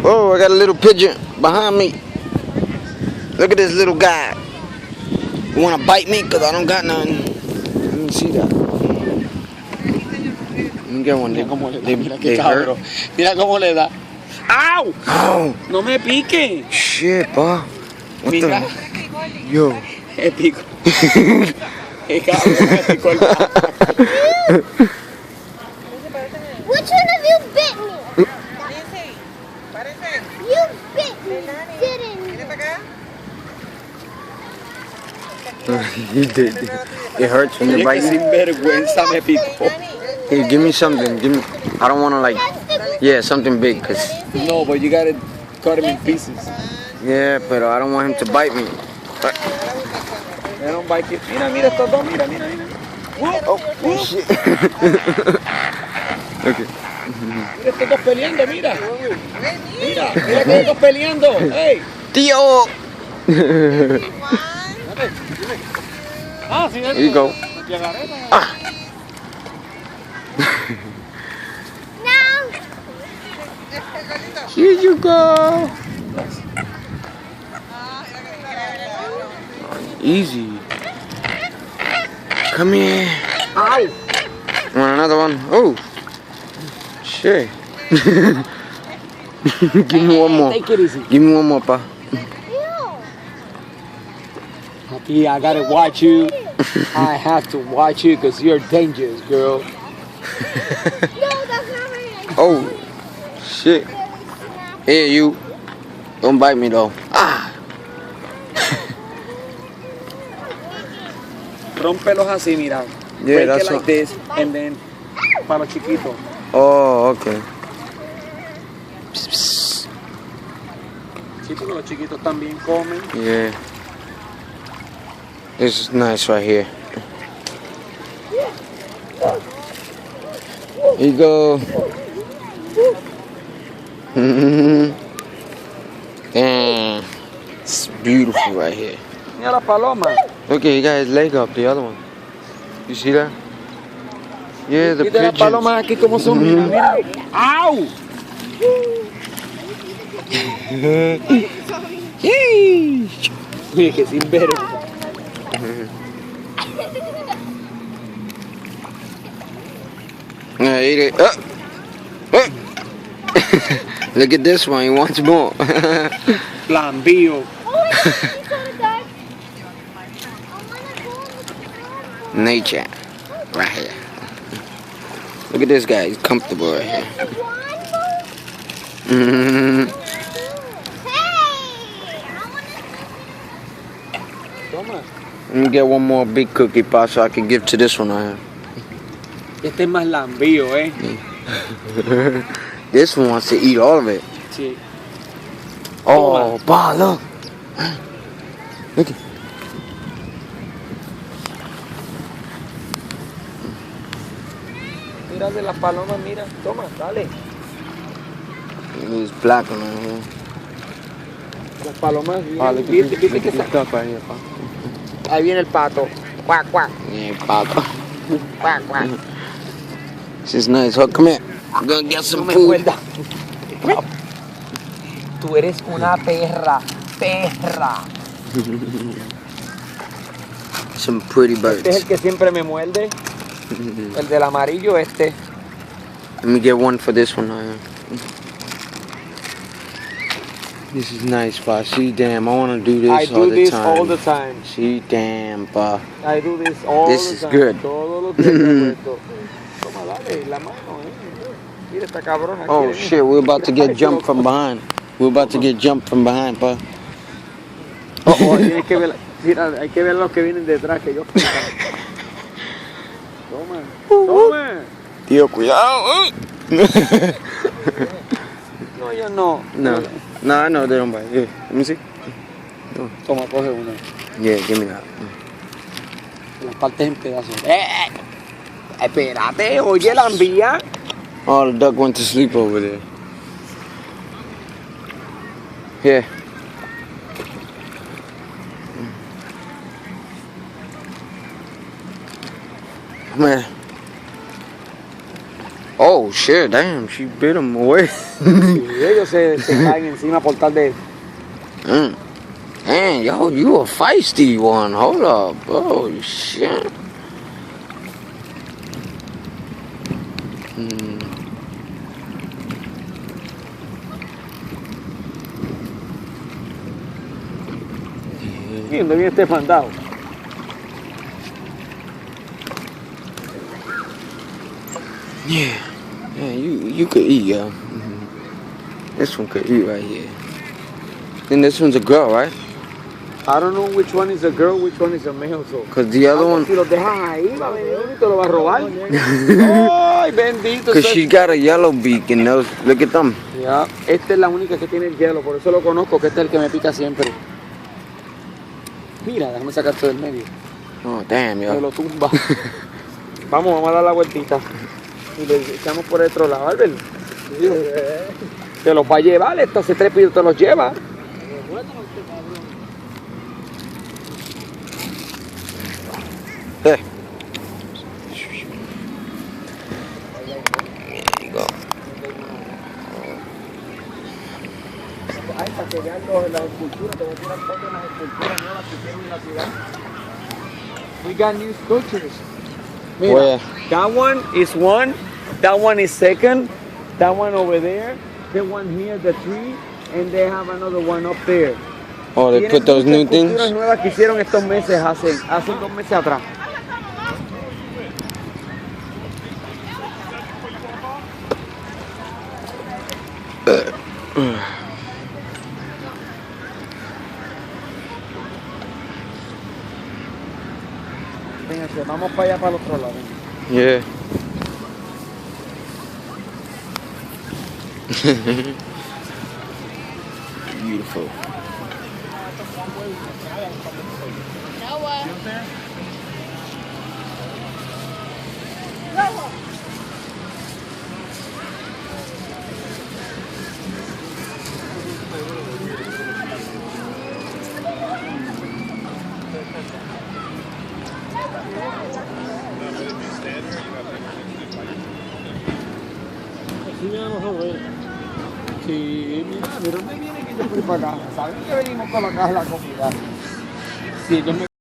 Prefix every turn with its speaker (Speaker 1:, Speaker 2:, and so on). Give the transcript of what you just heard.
Speaker 1: Oh, I got a little pigeon behind me. Look at this little guy. You wanna bite me? Cause I don't got none. Let me see that. Let me get one.
Speaker 2: Mira cómo le da,
Speaker 1: They,
Speaker 2: mira qué
Speaker 1: they hurt.
Speaker 2: cabrón. Mira cómo le da. ¡Au!
Speaker 1: Oh,
Speaker 2: No me pique.
Speaker 1: shit, bro. What
Speaker 2: Mira.
Speaker 1: the? Yo.
Speaker 2: Es pico. Es cabrón, me picó el brazo.
Speaker 3: Which one of you bit me? You bit me, didn't you?
Speaker 1: He did. It hurts when you
Speaker 2: Es
Speaker 1: bite
Speaker 2: que
Speaker 1: me.
Speaker 2: sinvergüenza me picó.
Speaker 1: Hey, give me something. Give me. I don't wanna like. Yeah, something big, cause.
Speaker 2: No, but you gotta cut him in pieces.
Speaker 1: Yeah, but I don't want him to bite me.
Speaker 2: Mira un bike. Mira, mira estos dos, mira, mira, mira.
Speaker 1: Oh, shit. Okay.
Speaker 2: Mira estos dos peleando, mira. Mira, mira que estos peleando. Hey.
Speaker 1: Tío.
Speaker 2: Ah, sí,
Speaker 1: Here you go. Ah.
Speaker 3: Now,
Speaker 1: Here you go. Easy. Come here.
Speaker 2: Ow.
Speaker 1: Want another one? Oh. Shit. Give me one more.
Speaker 2: Take it easy.
Speaker 1: Give me one more, pa.
Speaker 2: Happy, I gotta watch you. I have to watch you because you're dangerous, girl.
Speaker 3: no, that's not right.
Speaker 1: Oh. Shit. Here, you. Don't bite me, though. Ah.
Speaker 2: Rómpelos así, mira.
Speaker 1: Yeah,
Speaker 2: Break
Speaker 1: that's
Speaker 2: it like
Speaker 1: what-
Speaker 2: this, and then para los chiquitos.
Speaker 1: Oh, okay.
Speaker 2: Sí, porque los chiquitos también comen.
Speaker 1: Yeah. This is nice right here. Here you go. Damn. It's beautiful right here.
Speaker 2: Mira la paloma.
Speaker 1: Look, he got his leg up, the other one. You see that? Yeah, the
Speaker 2: Mira las
Speaker 1: pigeons.
Speaker 2: palomas aquí como son. Mira, mira. ¡Au! Mira que sin ver.
Speaker 1: Yeah, eat it. Look at this one, he wants more.
Speaker 2: Lambío.
Speaker 1: Nature, right here. Look at this guy, he's comfortable right here.
Speaker 2: Toma.
Speaker 1: Let me get one more big cookie pie so I can give to this one right here.
Speaker 2: Este es más lambío, ¿eh?
Speaker 1: This one wants to eat all of it.
Speaker 2: Sí.
Speaker 1: Oh, pa, look. Look at.
Speaker 2: Mira de las palomas, mira. Toma, dale.
Speaker 1: There's black on right here.
Speaker 2: Las palomas.
Speaker 1: Pa, look at
Speaker 2: ¿Viste,
Speaker 1: this,
Speaker 2: viste
Speaker 1: look
Speaker 2: que
Speaker 1: at this
Speaker 2: está?
Speaker 1: duck right here, pa.
Speaker 2: Ahí viene el pato. Cuac, cuac,
Speaker 1: Yeah, papa.
Speaker 2: cuac, cuac.
Speaker 1: This is nice. Oh, come here. I'm gonna get
Speaker 2: No
Speaker 1: some
Speaker 2: me
Speaker 1: food.
Speaker 2: muerda. Tú eres una perra. Perra.
Speaker 1: Some pretty
Speaker 2: Este es el
Speaker 1: birds.
Speaker 2: que siempre me muerde. El del amarillo, este.
Speaker 1: Let me get one for this one right here. This is nice, pa. See, damn, I wanna do this
Speaker 2: I
Speaker 1: all
Speaker 2: do
Speaker 1: the
Speaker 2: this
Speaker 1: time.
Speaker 2: all the time.
Speaker 1: See, damn, pa.
Speaker 2: I do this all
Speaker 1: This
Speaker 2: the
Speaker 1: is
Speaker 2: time.
Speaker 1: good.
Speaker 2: Todos los días hago esto. Toma, dale, la mano, Mira esta cabrona.
Speaker 1: Oh
Speaker 2: quiere-
Speaker 1: shit, we're about to get
Speaker 2: Ay,
Speaker 1: jumped
Speaker 2: loco.
Speaker 1: from behind. We're about to get jumped from behind, pa.
Speaker 2: Oh, tienes que ver, mira, hay que ver los que vienen detrás que yo. Toma, toma.
Speaker 1: Tío, cuidado.
Speaker 2: No, yo no.
Speaker 1: No, no, I know they don't bite. Here, let me see.
Speaker 2: Toma, coge una.
Speaker 1: Yeah, give me that.
Speaker 2: Las partes en pedazos. Espérate, oye, la envía.
Speaker 1: Oh, the duck went to sleep over there. Here. Come here. Oh shit, damn, she bit him away.
Speaker 2: Y ellos se caen encima por tal de...
Speaker 1: Mm. Man, yo, you a feisty one. Hold up. Oh shit. Mm.
Speaker 2: Sí, ¿dónde viene este mandado?
Speaker 1: Yeah. Yeah, you could eat, yo. This one could eat right here. Then this one's a girl, right?
Speaker 2: I don't know which one is a girl, which one is a male, so...
Speaker 1: Cause the other one,
Speaker 2: Si los dejan ahí, va a venir uno y te lo va a robar. Ay, bendito
Speaker 1: cause
Speaker 2: sea.
Speaker 1: she got a yellow beak and those, look at them.
Speaker 2: Ya, esta es la única que tiene el hielo, por eso lo conozco, que este es el que me pica siempre. Mira, déjame sacar todo del medio.
Speaker 1: Oh, damn,
Speaker 2: Me
Speaker 1: yo.
Speaker 2: lo tumba. Vamos a dar la vueltita. Y le echamos por el otro lado, Albert. Te los va a llevar, esto hace 3 pisos te los lleva.
Speaker 1: There. There you go.
Speaker 2: Ay, para que vean las esculturas, te voy a tirar fotos de las esculturas nuevas que tienen en la ciudad. We got new sculptures. Mira,
Speaker 1: Where?
Speaker 2: that one is one, that one is second, that one over there, the one here, the tree, and they have another one up there.
Speaker 1: Oh, they
Speaker 2: Tienen
Speaker 1: put those
Speaker 2: muchas
Speaker 1: new things?
Speaker 2: esculturas nuevas que hicieron estos meses, hace 2 meses atrás. Fíjense, vamos para allá, para el otro lado.
Speaker 1: Yeah. Beautiful.
Speaker 2: Sí, mira, ¿de dónde viene que yo fui para acá? ¿Saben que venimos para acá a la comida? Sí, yo me